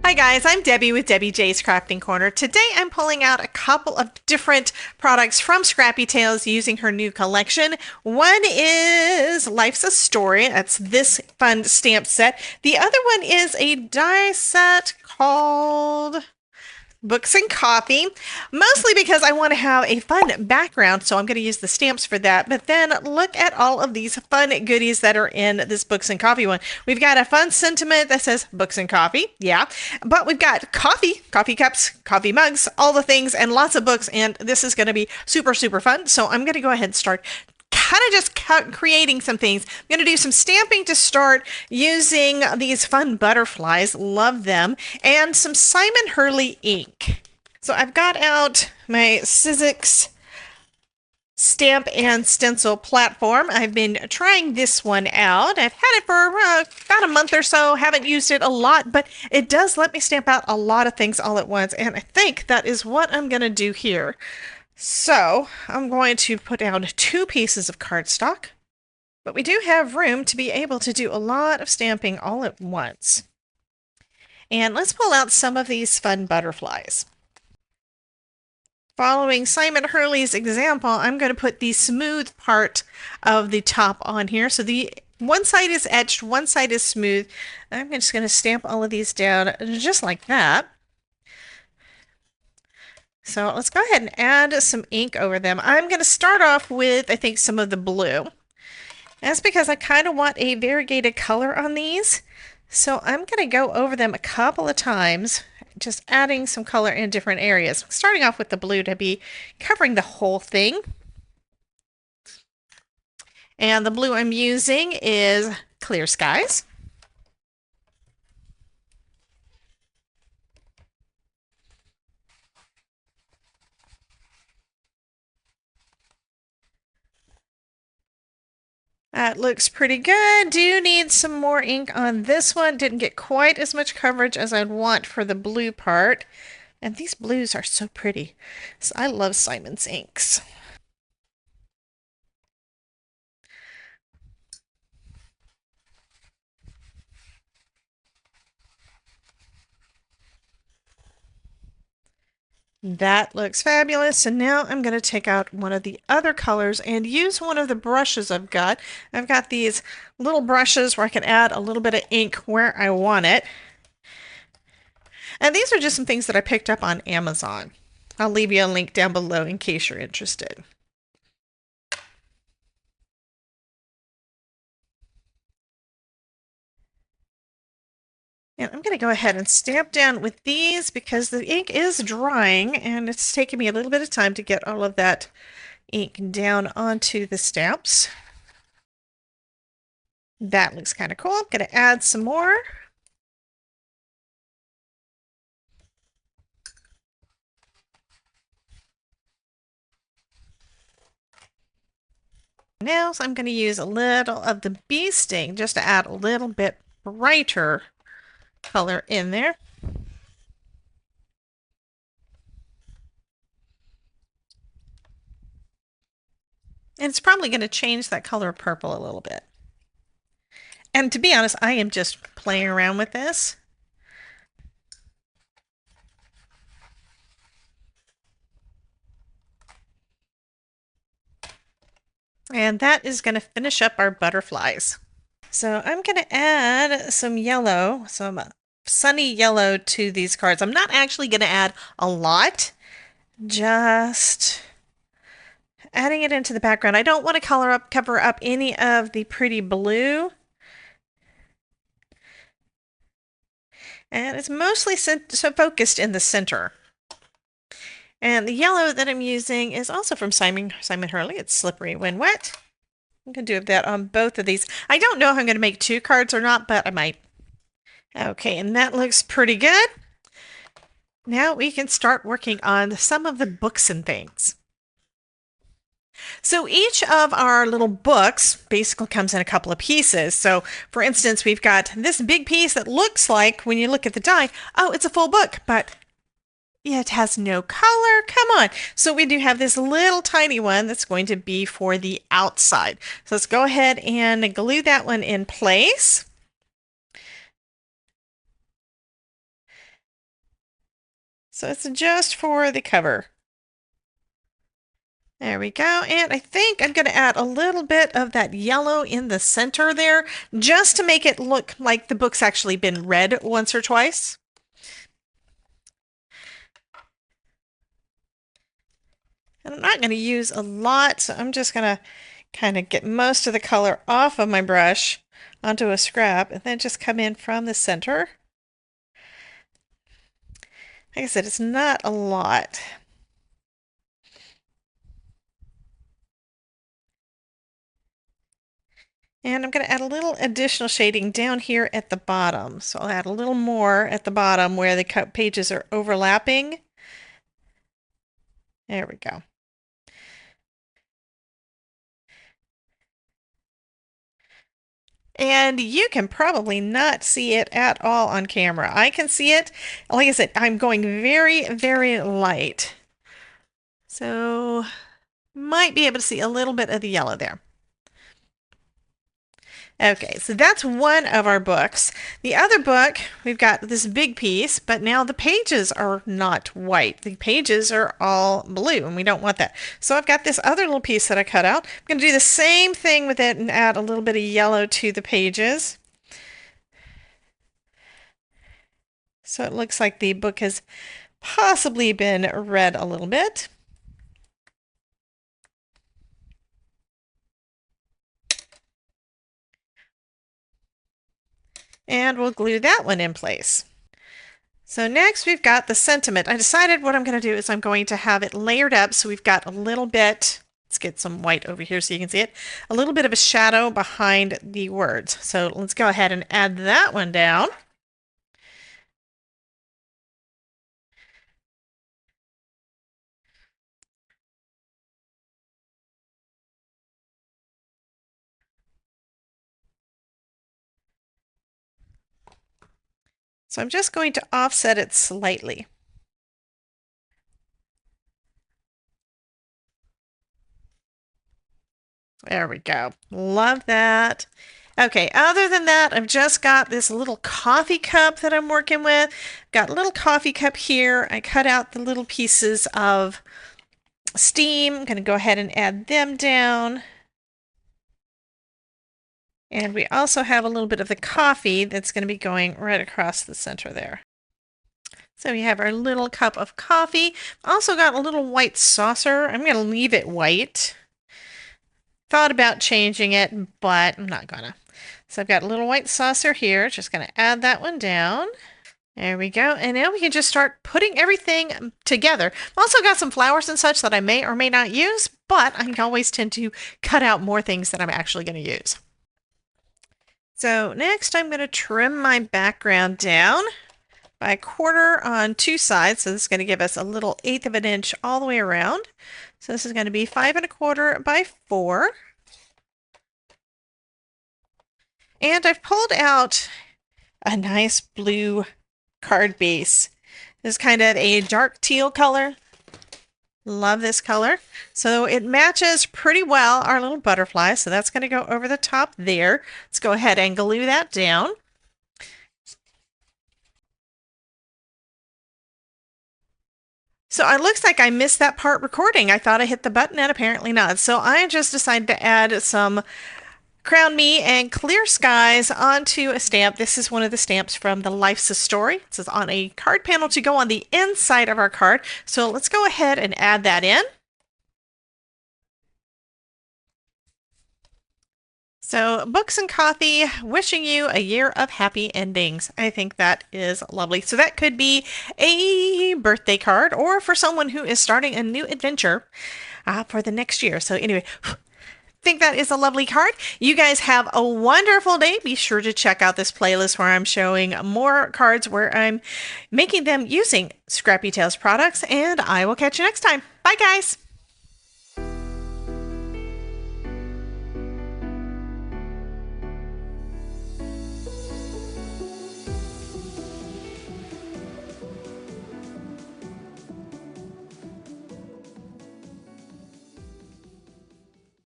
Hi guys, I'm Debbie with Debbie J's Crafting Corner. Today I'm pulling out a couple of different products from Scrappy Tales using her new collection. One is Life's a Story. That's this fun stamp set. The other one is a die set called Books and Coffee, mostly because I want to have a fun background, so I'm going to use the stamps for that. But then look at all of these fun goodies that are in this Books and Coffee one. We've got a fun sentiment that says Books and Coffee, yeah, but we've got coffee, coffee cups, coffee mugs, all the things, and lots of books, and this is going to be super, super fun. So I'm going to go ahead and start kind of just creating some things. I'm going to do some stamping to start using these fun butterflies. Love them. And some Simon Hurley ink. So I've got out my Sizzix stamp and stencil platform. I've been trying this one out. I've had it for about a month or so. Haven't used it a lot, but it does let me stamp out a lot of things all at once. And I think that is what I'm going to do here. So I'm going to put down 2 pieces of cardstock, but we do have room to be able to do a lot of stamping all at once. And let's pull out some of these fun butterflies. Following Simon Hurley's example, I'm going to put the smooth part of the top on here. So the one side is etched, one side is smooth. I'm just going to stamp all of these down just like that. So let's go ahead and add some ink over them. I'm going to start off with, I think, some of the blue. That's because I kind of want a variegated color on these. So I'm going to go over them a couple of times, just adding some color in different areas. Starting off with the blue to be covering the whole thing. And the blue I'm using is Clear Skies. That looks pretty good. Do need some more ink on this one. Didn't get quite as much coverage as I'd want for the blue part. And these blues are so pretty. So I love Simon's inks. That looks fabulous. And now I'm going to take out one of the other colors and use one of the brushes I've got. I've got these little brushes where I can add a little bit of ink where I want it. And these are just some things that I picked up on Amazon. I'll leave you a link down below in case you're interested. And I'm going to go ahead and stamp down with these because the ink is drying and it's taking me a little bit of time to get all of that ink down onto the stamps. That looks kind of cool. I'm going to add some more. Now so I'm going to use a little of the bee sting just to add a little bit brighter color in there. And it's probably going to change that color of purple a little bit. And to be honest, I am just playing around with this. And that is going to finish up our butterflies. So I'm going to add some yellow, some sunny yellow to these cards. I'm not actually going to add a lot, just adding it into the background. I don't want to cover up any of the pretty blue. And it's mostly so focused in the center. And the yellow that I'm using is also from Simon Hurley. It's Slippery When Wet. I'm going to do that on both of these. I don't know if I'm going to make 2 cards or not, but I might. Okay, and that looks pretty good. Now we can start working on some of the books and things. So each of our little books basically comes in a couple of pieces. So for instance, we've got this big piece that looks like, when you look at the die, oh, it's a full book, but it has no color. Come on. So we do have this little tiny one that's going to be for the outside. So let's go ahead and glue that one in place. So it's just for the cover. There we go. And I think I'm going to add a little bit of that yellow in the center there, just to make it look like the book's actually been read once or twice. And I'm not going to use a lot, so I'm just going to kind of get most of the color off of my brush onto a scrap and then just come in from the center. Like I said, it's not a lot. And I'm going to add a little additional shading down here at the bottom. So I'll add a little more at the bottom where the pages are overlapping. There we go. And you can probably not see it at all on camera. I can see it. Like I said, I'm going very, very light. So might be able to see a little bit of the yellow there. Okay, so that's one of our books. The other book, we've got this big piece, but now the pages are not white. The pages are all blue, and we don't want that. So I've got this other little piece that I cut out. I'm going to do the same thing with it and add a little bit of yellow to the pages. So it looks like the book has possibly been read a little bit. And we'll glue that one in place. So next we've got the sentiment. I decided what I'm going to do is I'm going to have it layered up so we've got a little bit, let's get some white over here so you can see it, a little bit of a shadow behind the words. So let's go ahead and add that one down. So I'm just going to offset it slightly. There we go. Love that. Okay, other than that, I've just got this little coffee cup that I'm working with. Got a little coffee cup here. I cut out the little pieces of steam. I'm going to go ahead and add them down. And we also have a little bit of the coffee that's going to be going right across the center there. So we have our little cup of coffee. Also got a little white saucer. I'm going to leave it white. Thought about changing it, but I'm not gonna. So I've got a little white saucer here. Just going to add that one down. There we go. And now we can just start putting everything together. I've also got some flowers and such that I may or may not use, but I always tend to cut out more things that I'm actually going to use. So next I'm going to trim my background down by a quarter on two sides. So this is going to give us a little 1/8 of an inch all the way around. So this is going to be 5 1/4 by 4. And I've pulled out a nice blue card base. This is kind of a dark teal color. Love this color. So it matches pretty well our little butterfly. So that's going to go over the top there. Let's go ahead and glue that down. So it looks like I missed that part recording. I thought I hit the button and apparently not. So I just decided to add some Crown Me and Clear Skies onto a stamp. This is one of the stamps from the Life's a Story. This is on a card panel to go on the inside of our card. So let's go ahead and add that in. So Books and Coffee, wishing you a year of happy endings. I think that is lovely. So that could be a birthday card or for someone who is starting a new adventure for the next year. So anyway, think that is a lovely card. You guys have a wonderful day. Be sure to check out this playlist where I'm showing more cards where I'm making them using Scrappy Tales products, and I will catch you next time. Bye, guys.